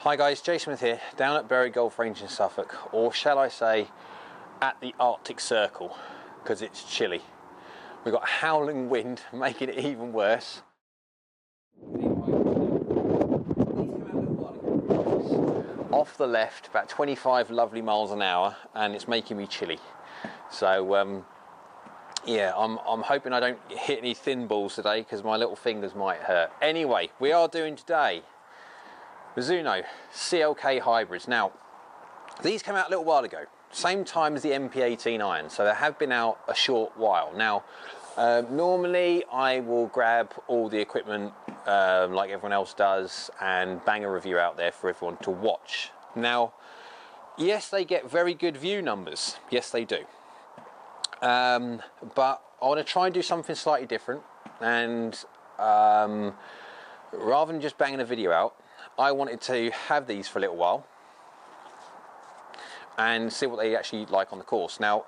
Hi guys, Jason Smith here, down at Bury Golf Range in Suffolk, or shall I say at the Arctic Circle, because it's chilly. We've got a howling wind making it even worse. Off the left, about 25 lovely miles an hour, and it's making me chilly. So yeah, I'm hoping I don't hit any thin balls today because my little fingers might hurt. Anyway, we are doing today Mizuno CLK Hybrids. Now, these came out a little while ago, same time as the MP18 iron, so they have been out a short while. Now, normally I will grab all the equipment like everyone else does and bang a review out there for everyone to watch. Now, yes, they get very good view numbers, yes they do. But I want to try and do something slightly different, and rather than just banging a video out, I wanted to have these for a little while and see what they actually like on the course. Now,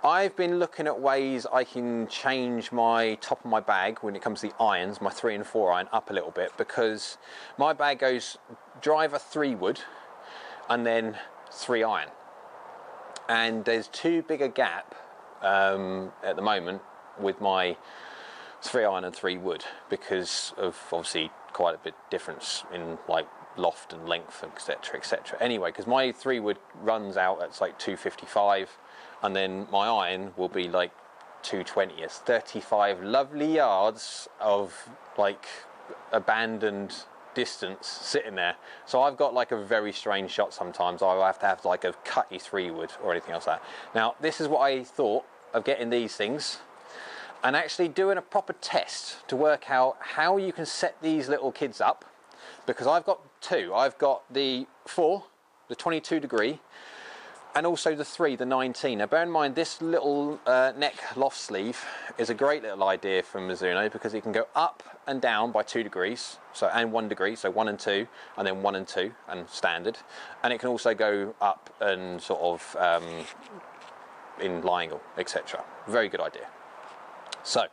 I've been looking at ways I can change my top of my bag when it comes to the irons, my 3 and 4 iron, up a little bit, because my bag goes driver 3 wood and then 3 iron, and there's too big a gap at the moment with my 3 iron and 3 wood because of obviously quite a bit difference in like loft and length, etc, etc. Anyway, because my 3 wood runs out at like 255, and then my iron will be like 220. It's 35 lovely yards of like abandoned distance sitting there. So I've got like a very strange shot sometimes. I'll have to have like a cutty 3 wood or anything else like that. Now, this is what I thought of getting these things and actually doing a proper test to work out how you can set these little kids up, because I've got 2. I've got the 4, the 22 degree, and also the 3, the 19. Now bear in mind, this little neck loft sleeve is a great little idea from Mizuno, because it can go up and down by 2 degrees, and 1 degree, so 1 and 2, and then 1 and 2, and standard. And it can also go up and sort of in triangle, etc. Very good idea. So,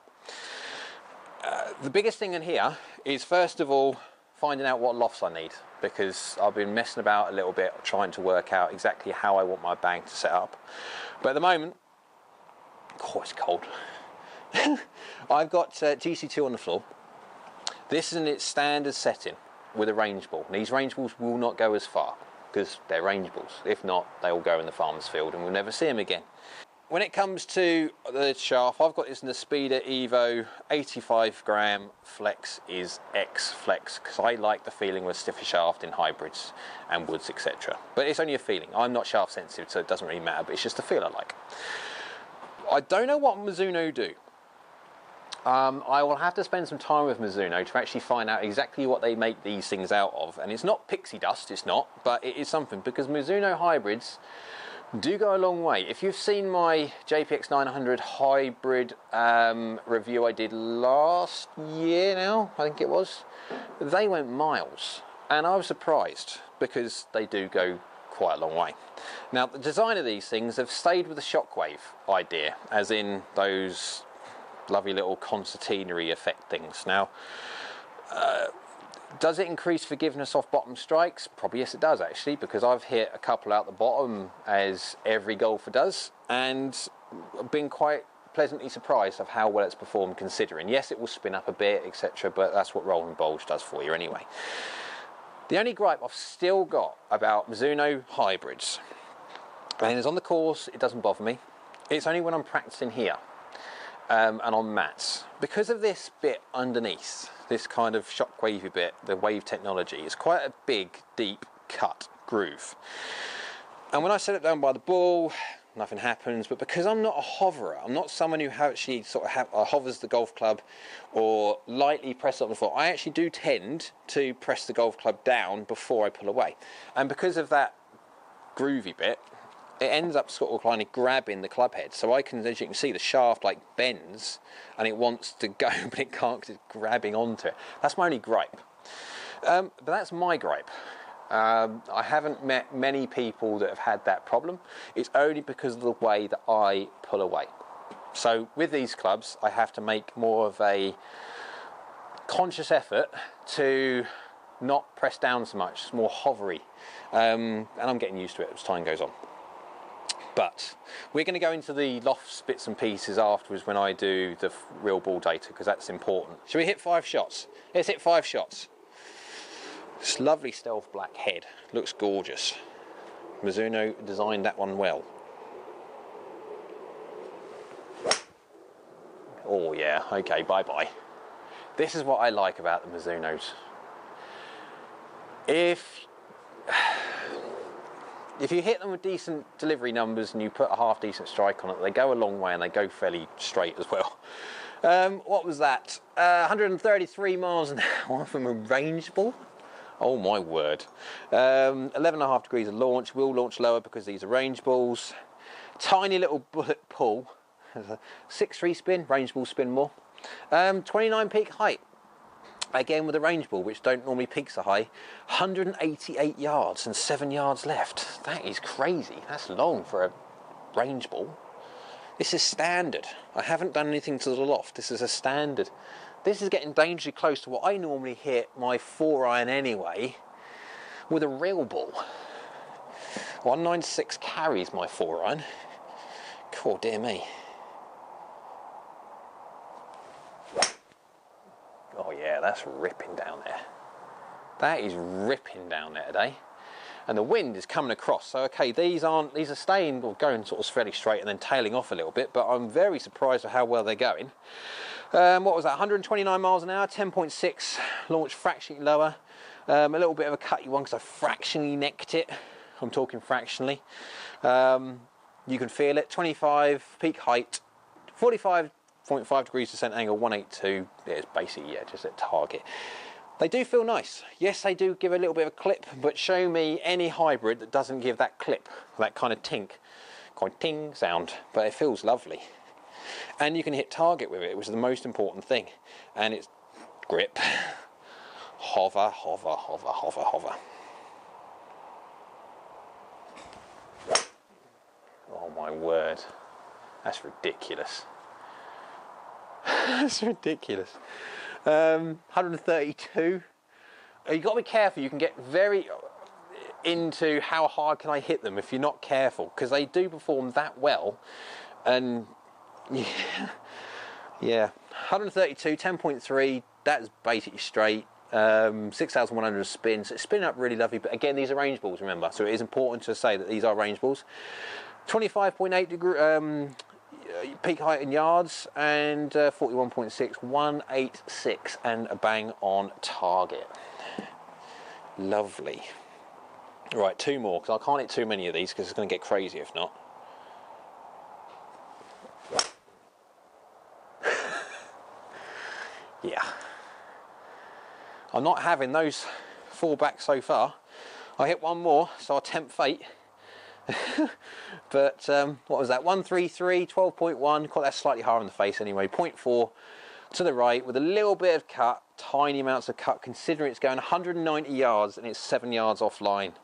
the biggest thing in here is, first of all, finding out what lofts I need, because I've been messing about a little bit trying to work out exactly how I want my bag to set up. But at the moment, oh, it's cold. I've got GC2 on the floor. This is in its standard setting with a range ball. These range balls will not go as far because they're range balls. If not, they will go in the farmer's field and we'll never see them again. When it comes to the shaft, I've got this in the Speeder Evo 85 gram flex is X flex, because I like the feeling of a stiffer shaft in hybrids and woods, etc. But it's only a feeling. I'm not shaft sensitive, so it doesn't really matter, but it's just a feel I like. I don't know what Mizuno do. I will have to spend some time with Mizuno to actually find out exactly what they make these things out of. And it's not pixie dust, it's not, but it is something, because Mizuno hybrids do go a long way. If you've seen my JPX 900 hybrid review I did last year now, I think it was, they went miles. And I was surprised, because they do go quite a long way. Now, the design of these things have stayed with the shockwave idea, as in those lovely little concertina-y effect things. Now, does it increase forgiveness off bottom strikes? Probably yes it does, actually, because I've hit a couple out the bottom, as every golfer does, and I've been quite pleasantly surprised of how well it's performed, considering. Yes, it will spin up a bit, etc., but that's what rolling bulge does for you anyway. The only gripe I've still got about Mizuno hybrids, and it's on the course, it doesn't bother me, it's only when I'm practicing here and on mats. Because of this bit underneath, this kind of shockwavy bit, the wave technology, is quite a big, deep cut groove. And when I set it down by the ball, nothing happens. But because I'm not a hoverer, I'm not someone who actually sort of hovers the golf club or lightly press it on the floor. I actually do tend to press the golf club down before I pull away. And because of that groovy bit, it ends up sort of kind of grabbing the club head. So I can, as you can see, the shaft like bends and it wants to go, but it can't because it's grabbing onto it. That's my only gripe. But that's my gripe. I haven't met many people that have had that problem. It's only because of the way that I pull away. So with these clubs, I have to make more of a conscious effort to not pressed down so much. It's more hovery, and I'm getting used to it as time goes on. But we're going to go into the loft bits and pieces afterwards when I do the real ball data, because that's important. Shall we hit 5 shots? Let's hit 5 shots. This lovely stealth black head looks gorgeous. Mizuno designed that one well. Oh yeah, okay, bye-bye. This is what I like about the Mizunos. If you hit them with decent delivery numbers and you put a half decent strike on it, they go a long way and they go fairly straight as well. What was that? 133 miles an hour from a range ball. Oh my word. 11.5 degrees of launch. Will launch lower because these are range balls. Tiny little bullet pull. 6.3 spin, range ball spin more. 29 peak height. Again with a range ball, which don't normally peak so high. 188 yards and 7 yards left. That is crazy. That's long for a range ball. This is standard. I haven't done anything to the loft. This is a standard. This is getting dangerously close to what I normally hit my 4-iron anyway with a real ball. 196 carries my 4-iron. God dear me. Oh yeah, that's ripping down there. That is ripping down there today. And the wind is coming across. So okay, these are staying or going sort of fairly straight and then tailing off a little bit, but I'm very surprised at how well they're going. What was that? 129 miles an hour, 10.6 launch, fractionally lower. A little bit of a cutty one because I fractionally necked it. I'm talking fractionally. You can feel it. 25 peak height, 45.5 degrees descent angle, 182. It's basically, yeah, just at target. They do feel nice. Yes, they do give a little bit of a clip, but show me any hybrid that doesn't give that clip, that kind of tink, kind of ting sound, but it feels lovely. And you can hit target with it, which is the most important thing. And it's grip, hover, hover, hover, hover, hover. Oh my word, that's ridiculous. That's ridiculous. 132. You've got to be careful. You can get very into how hard can I hit them if you're not careful, because they do perform that well. And yeah, 132, 10.3, that's basically straight. 6,100 spins. It's spinning up really lovely, but again, these are range balls, remember, so it is important to say that these are range balls. 25.8 degree peak height in yards, and 41.6, 186, and a bang on target. Lovely. Right, 2 more, because I can't hit too many of these because it's going to get crazy if not. Yeah. I'm not having those 4 back so far. I hit 1 more, so I'll tempt fate. But what was that? 133, 12.1. Caught that slightly higher on the face anyway. 0.4 to the right with a little bit of cut, tiny amounts of cut, considering it's going 190 yards and it's 7 yards offline.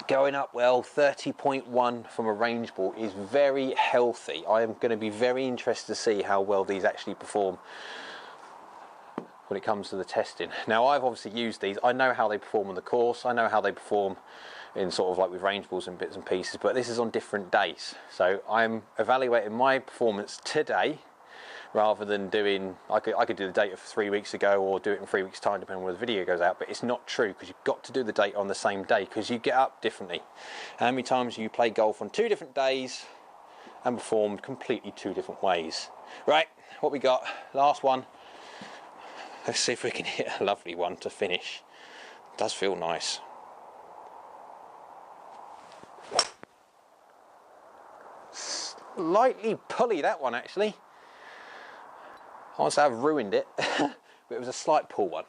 Going up well. 30.1 from a range ball is very healthy. I am going to be very interested to see how well these actually perform when it comes to the testing. Now, I've obviously used these. I know how they perform on the course. I know how they perform in sort of like with range balls and bits and pieces, but this is on different days. So I'm evaluating my performance today rather than doing, I could do the data for 3 weeks ago or do it in 3 weeks time depending on when the video goes out, but it's not true because you've got to do the data on the same day because you get up differently. How many times you play golf on 2 different days and performed completely 2 different ways? Right, what we got? Last one. Let's see if we can hit a lovely one to finish. It does feel nice. Slightly pulley, that one actually. I want to say I've ruined it, but it was a slight pull one.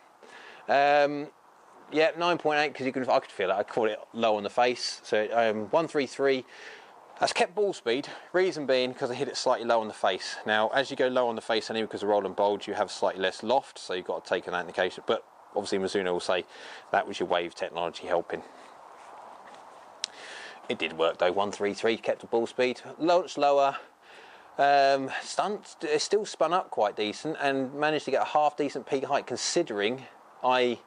Yeah, 9.8 because I could feel it. I caught it low on the face. So 133. That's kept ball speed. Reason being because I hit it slightly low on the face. Now, as you go low on the face, anyway, because of roll and bulge, you have slightly less loft, so you've got to take that into account. But obviously, Mizuno will say that was your wave technology helping. It did work though. 133 kept the ball speed. Launched lower. It still spun up quite decent and managed to get a half decent peak height considering I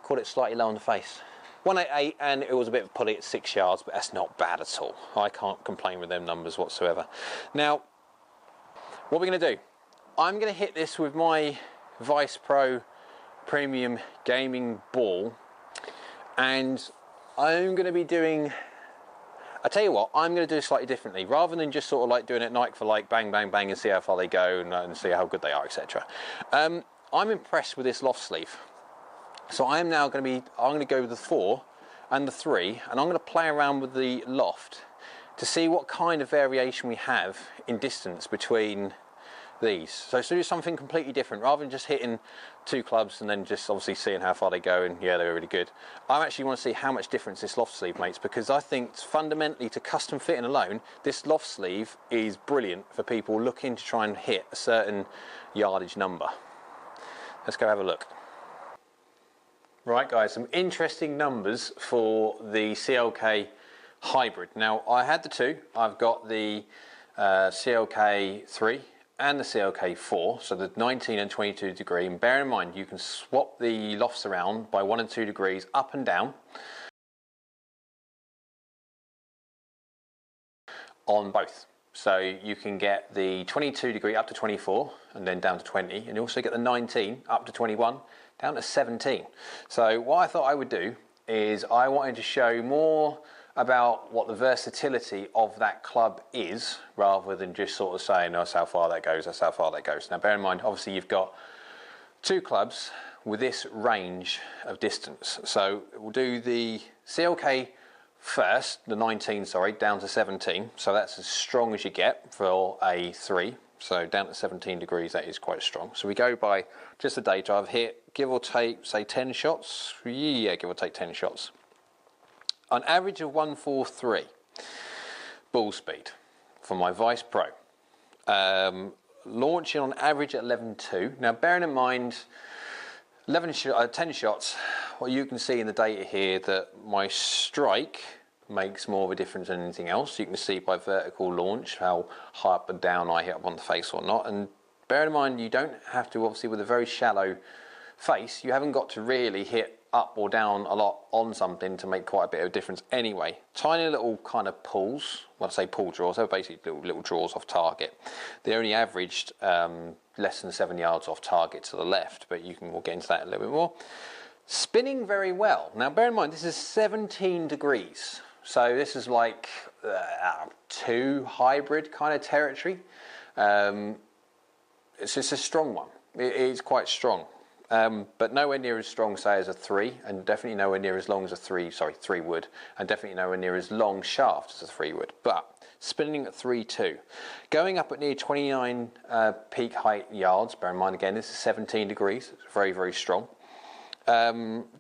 caught it slightly low on the face. 188, and it was a bit of a pulley at 6 yards, but that's not bad at all. I can't complain with them numbers whatsoever. Now, what we're going to do, I'm going to hit this with my Vice Pro Premium Gaming Ball, and I'm going to be doing, I tell you what, I'm going to do it slightly differently. Rather than just sort of like doing it like for like, bang, bang, bang, and see how far they go and see how good they are, etc. I'm impressed with this loft sleeve. So I am now going to be, I'm going to go with the 4 and the 3, and I'm going to play around with the loft to see what kind of variation we have in distance between these. So do something completely different, rather than just hitting 2 clubs and then just obviously seeing how far they go and yeah, they're really good. I actually want to see how much difference this loft sleeve makes, because I think fundamentally to custom fitting alone, this loft sleeve is brilliant for people looking to try and hit a certain yardage number. Let's go have a look. Right guys, some interesting numbers for the CLK Hybrid. Now I had the 2, I've got the CLK 3 and the CLK 4, so the 19 and 22 degree, and bear in mind you can swap the lofts around by 1 and 2 degrees up and down on both. So you can get the 22 degree up to 24 and then down to 20, and you also get the 19 up to 21 down to 17. So what I thought I would do is I wanted to show more about what the versatility of that club is, rather than just sort of saying, oh, that's how far that goes, that's how far that goes. Now bear in mind, obviously you've got 2 clubs with this range of distance. So we'll do the CLK first, the 19, sorry, down to 17. So that's as strong as you get for a 3. So down to 17 degrees, that is quite strong. So we go by just the data I've hit, give or take, say 10 shots. Yeah, give or take 10 shots. An average of 143 ball speed for my Vice Pro. Launching on average at 11.2. Now bearing in mind, 10 shots, well, you can see in the data here that my strike makes more of a difference than anything else. You can see by vertical launch how high up and down I hit up on the face or not. And bear in mind, you don't have to, obviously with a very shallow face, you haven't got to really hit up or down a lot on something to make quite a bit of difference anyway. Tiny little kind of pulls, well I say pull draws, they're basically little draws off target. They only averaged less than 7 yards off target to the left, but we'll get into that a little bit more. Spinning very well. Now bear in mind, this is 17 degrees. So this is like 2 hybrid kind of territory. It's just a strong one. It is quite strong. But nowhere near as strong, say, as a 3, and definitely nowhere near as long as a 3 wood, and definitely nowhere near as long shaft as a 3 wood. But spinning at 3.2, going up at near 29 peak height yards. Bear in mind again, this is 17 degrees. It's very, very strong.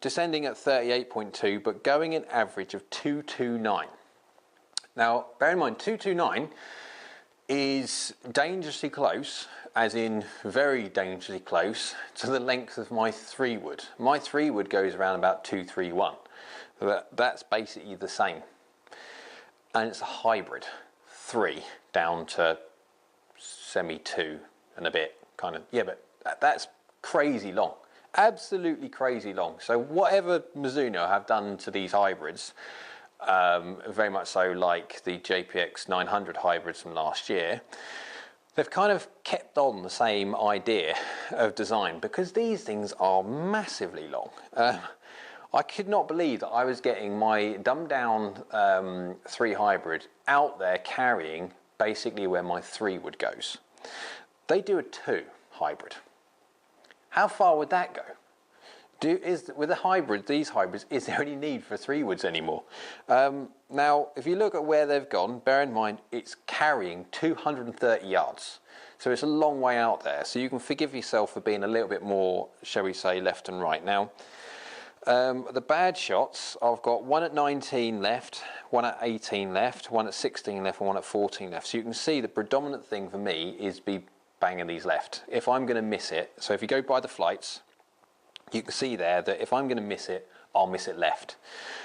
Descending at 38.2, but going an average of 229. Now, bear in mind, 229 is dangerously close, as in very dangerously close, to the length of my 3 wood. My 3 wood goes around about 231. That's basically the same. And it's a hybrid 3 down to semi 2 and a bit, kind of. Yeah, but that's crazy long. Absolutely crazy long. So whatever Mizuno have done to these hybrids, very much so like the JPX 900 hybrids from last year, they've kind of kept on the same idea of design, because these things are massively long. I could not believe that I was getting my dumbed down 3 hybrid out there carrying basically where my 3 wood goes. They do a 2 hybrid. How far would that go? With the hybrid, these hybrids, is there any need for 3 woods anymore? Now, if you look at where they've gone, bear in mind it's carrying 230 yards. So it's a long way out there. So you can forgive yourself for being a little bit more, shall we say, left and right. Now, the bad shots, I've got one at 19 left, one at 18 left, one at 16 left, and one at 14 left. So you can see the predominant thing for me is be banging these left. If I'm going to miss it, so if you go by the flights, you can see there that if I'm going to miss it, I'll miss it left,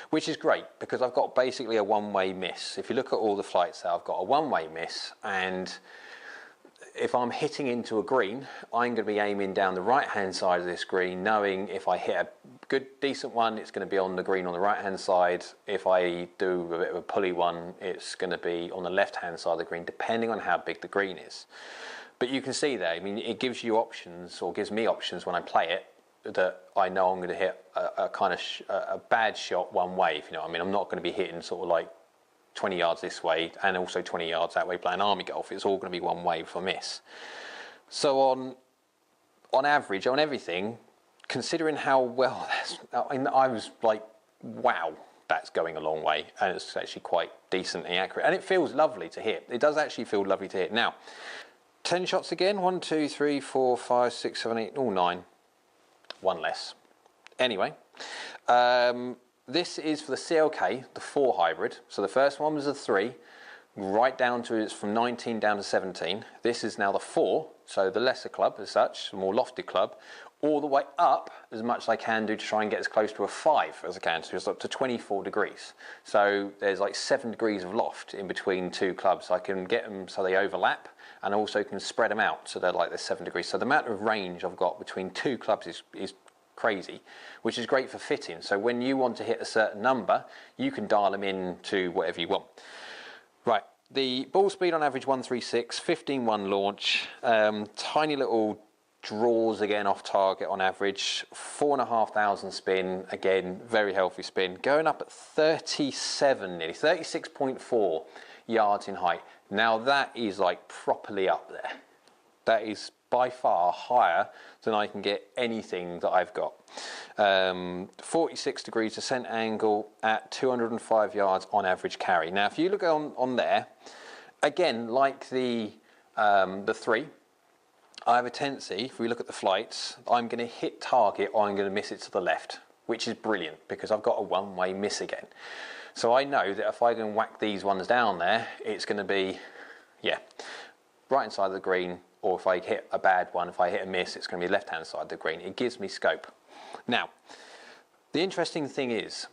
which is great because I've got basically a one-way miss. If you look at all the flights there, I've got a one-way miss, and if I'm hitting into a green, I'm going to be aiming down the right hand side of this green, knowing if I hit a good decent one, it's going to be on the green on the right hand side. If I do a bit of a pulley one, it's going to be on the left hand side of the green, depending on how big the green is. But you can see there, I mean, it gives you options, or gives me options when I play it, that I know I'm going to hit a kind of a bad shot one way, if you know what I mean. I'm not going to be hitting sort of like 20 yards this way and also 20 yards that way playing army golf. It's all going to be one way if I miss. So on average, on everything, considering how well I was like, wow, that's going a long way, and it's actually quite decently accurate, and it feels lovely to hit. It does actually feel lovely to hit. Now, 10 shots again, 1, 2, 3, 4, 5, 6, 7, 8, all 9. One less. Anyway, this is for the CLK, the 4 hybrid. So the first one was a 3, right down to, it's from 19 down to 17. This is now the 4, so the lesser club as such, the more lofted club, all the way up as much as I can do to try and get as close to a 5 as I can, so it's up to 24 degrees. So there's like 7 degrees of loft in between 2 clubs. I can get them so they overlap, and also can spread them out so they're like there's 7 degrees. So the amount of range I've got between 2 clubs is crazy, which is great for fitting. So when you want to hit a certain number, you can dial them in to whatever you want. Right, the ball speed on average 136, 15-1 launch, tiny little draws again off target on average, 4,500 spin, again very healthy spin, going up at 37, nearly 36.4 yards in height. Now that is like properly up there. That is by far higher than I can get anything that I've got. 46 degrees descent angle at 205 yards on average carry. Now if you look on there, again like the 3, I have a tendency, if we look at the flights, I'm going to hit target or I'm going to miss it to the left, which is brilliant because I've got a one-way miss again. So I know that if I can whack these ones down there, it's going to be, yeah, right hand side of the green, or if I hit a bad one, if I hit a miss, it's going to be left hand side of the green. It gives me scope. Now, the interesting thing is,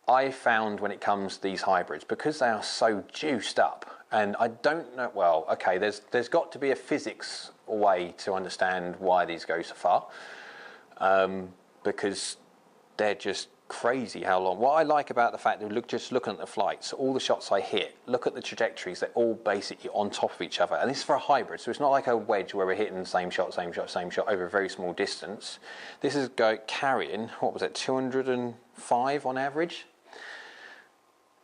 I found when it comes to these hybrids, because they are so juiced up, and I don't know, well, okay, there's got to be a physics way to understand why these go so far, because they're just crazy how long. What I like about the fact that just looking at the flights, all the shots I hit, look at the trajectories, they're all basically on top of each other. And this is for a hybrid, so it's not like a wedge where we're hitting the same shot over a very small distance. This is carrying, what was it, 205 on average?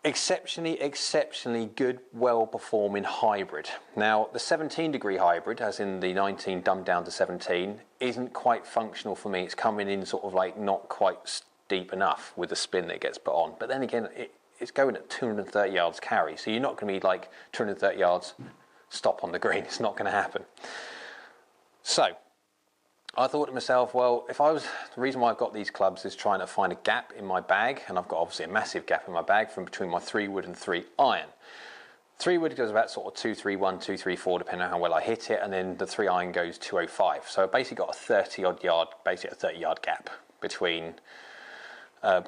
Exceptionally good, well-performing hybrid. Now, the 17-degree hybrid, as in the 19 dumbed down to 17, isn't quite functional for me. It's coming in sort of like not quite deep enough with the spin that gets put on. But then again, it's going at 230 yards carry, so you're not going to be like 230 yards, stop on the green. It's not going to happen. So I thought to myself, well, the reason why I've got these clubs is trying to find a gap in my bag, and I've got obviously a massive gap in my bag from between my 3-wood and 3-iron. 3-wood goes about sort of 231, 234, depending on how well I hit it, and then the 3-iron goes 205. So I basically got a 30-odd yard, basically a 30-yard gap between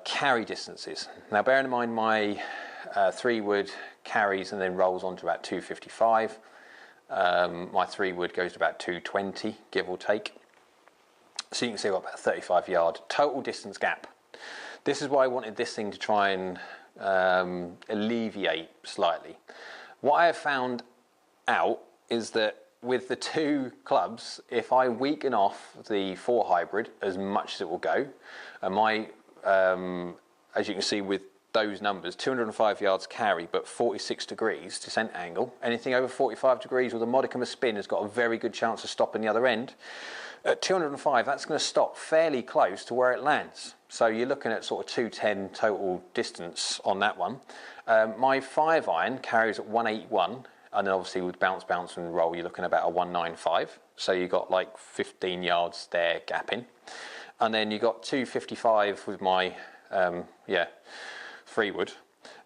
carry distances. Now, bearing in mind my 3-wood carries and then rolls on to about 255. My 3-wood goes to about 220, give or take. So you can see I've got about a 35-yard total distance gap. This is why I wanted this thing to try and alleviate slightly. What I have found out is that with the 2 clubs, if I weaken off the 4 hybrid as much as it will go, as you can see with those numbers, 205 yards carry, but 46 degrees descent angle. Anything over 45 degrees with a modicum of spin has got a very good chance of stopping the other end. At 205, that's going to stop fairly close to where it lands. So you're looking at sort of 210 total distance on that one. My 5-iron carries at 181, and then obviously with bounce, and roll, you're looking at about a 195. So you've got like 15 yards there gapping. And then you got 255 with my 3-wood.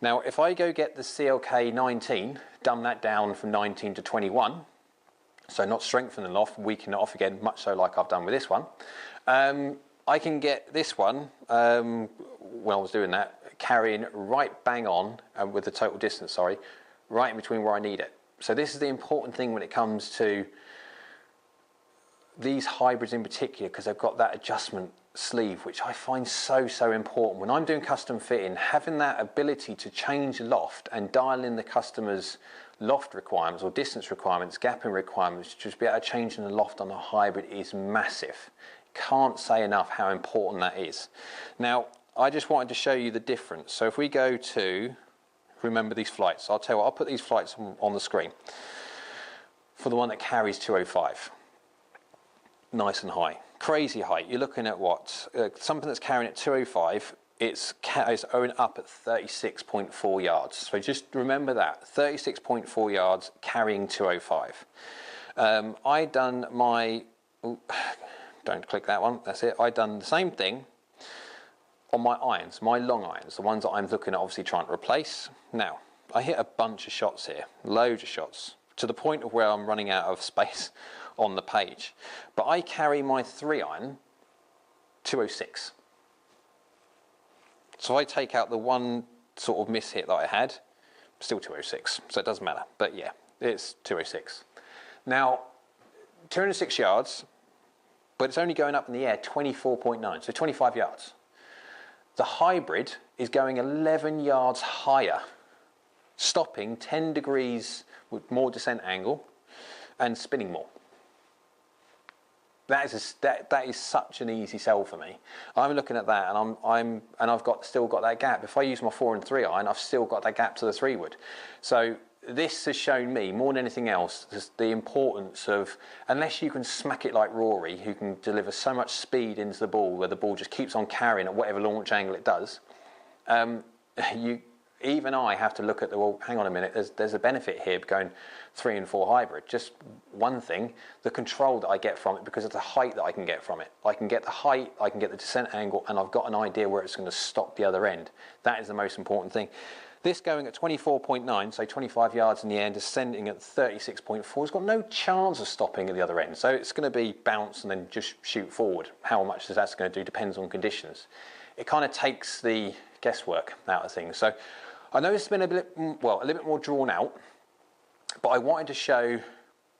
Now, if I go get the CLK 19, dumb that down from 19 to 21, so not strengthen it off, weaken it off again, much so like I've done with this one, I can get this one, when I was doing that, carrying right bang on, with the total distance, right in between where I need it. So this is the important thing when it comes to these hybrids in particular, because they've got that adjustment sleeve, which I find so important. When I'm doing custom fitting, having that ability to change loft and dial in the customer's loft requirements or distance requirements, gapping requirements, just be able to change in the loft on a hybrid is massive. Can't say enough how important that is. Now, I just wanted to show you the difference. So if we go to, remember these flights, I'll tell you what, I'll put these flights on the screen. For the one that carries 205, nice and high, crazy height. You're looking at what? Something that's carrying at 205, it's owing up at 36.4 yards. So just remember that, 36.4 yards carrying 205. I done my, don't click that one, that's it. I done the same thing on my irons, my long irons, the ones that I'm looking at obviously trying to replace. Now, I hit a bunch of shots here, loads of shots, to the point of where I'm running out of space on the page. But I carry my 3-iron 206. So I take out the one sort of miss hit that I had, still 206, so it doesn't matter. But yeah, it's 206. Now, 206 yards, but it's only going up in the air 24.9, so 25 yards. The hybrid is going 11 yards higher, stopping 10 degrees with more descent angle and spinning more. That is such an easy sell for me. I'm looking at that and I've still got that gap. If I use my 4 and 3 iron, I've still got that gap to the 3 wood. So this has shown me more than anything else the importance of, unless you can smack it like Rory, who can deliver so much speed into the ball where the ball just keeps on carrying at whatever launch angle it does, even I have to look at well, hang on a minute, there's a benefit here going 3 and 4 hybrid. Just one thing, the control that I get from it, because of the height that I can get from it. I can get the height, I can get the descent angle, and I've got an idea where it's going to stop the other end. That is the most important thing. This going at 24.9, so 25 yards in the air, and descending at 36.4, has got no chance of stopping at the other end. So it's going to be bounce and then just shoot forward. How much that's going to do depends on conditions. It kind of takes the guesswork out of things. So I know it's been a little bit more drawn out, but I wanted to show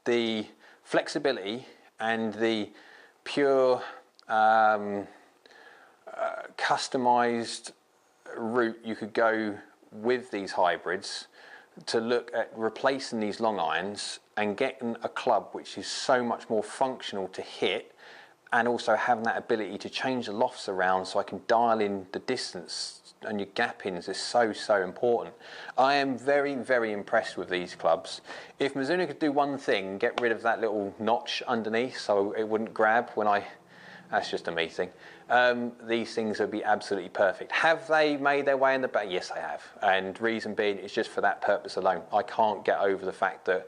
the flexibility and the pure customized route you could go with these hybrids to look at replacing these long irons and getting a club which is so much more functional to hit, and also having that ability to change the lofts around so I can dial in the distance, and your gap-ins is so important. I am very impressed with these clubs. If Mizuno could do one thing, get rid of that little notch underneath so it wouldn't grab when that's just a me thing. These things would be absolutely perfect. Have they made their way in the bag? Yes, they have. And reason being, it's just for that purpose alone. I can't get over the fact that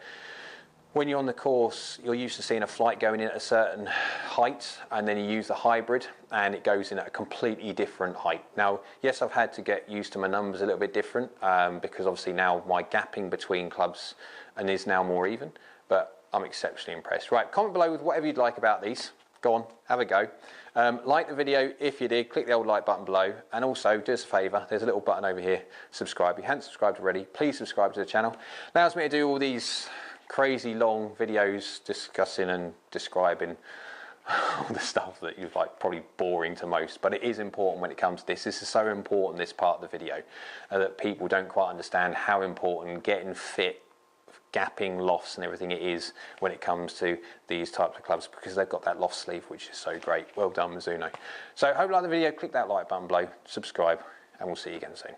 when you're on the course, you're used to seeing a flight going in at a certain height, and then you use the hybrid and it goes in at a completely different height. Now, yes, I've had to get used to my numbers a little bit different because obviously now my gapping between clubs and is now more even, but I'm exceptionally impressed. Right, comment below with whatever you'd like about these. Go on, have a go. Like the video if you did, click the old like button below, and also do us a favour, there's a little button over here, subscribe. If you haven't subscribed already, please subscribe to the channel. Allows me to do all these crazy long videos discussing and describing all the stuff that you're probably boring to most, but it is important when it comes to this. This is so important, this part of the video, that people don't quite understand how important getting fit, gapping, lofts and everything it is when it comes to these types of clubs, because they've got that loft sleeve which is so great. Well done, Mizuno. So hope you like the video, click that like button below, subscribe, and we'll see you again soon.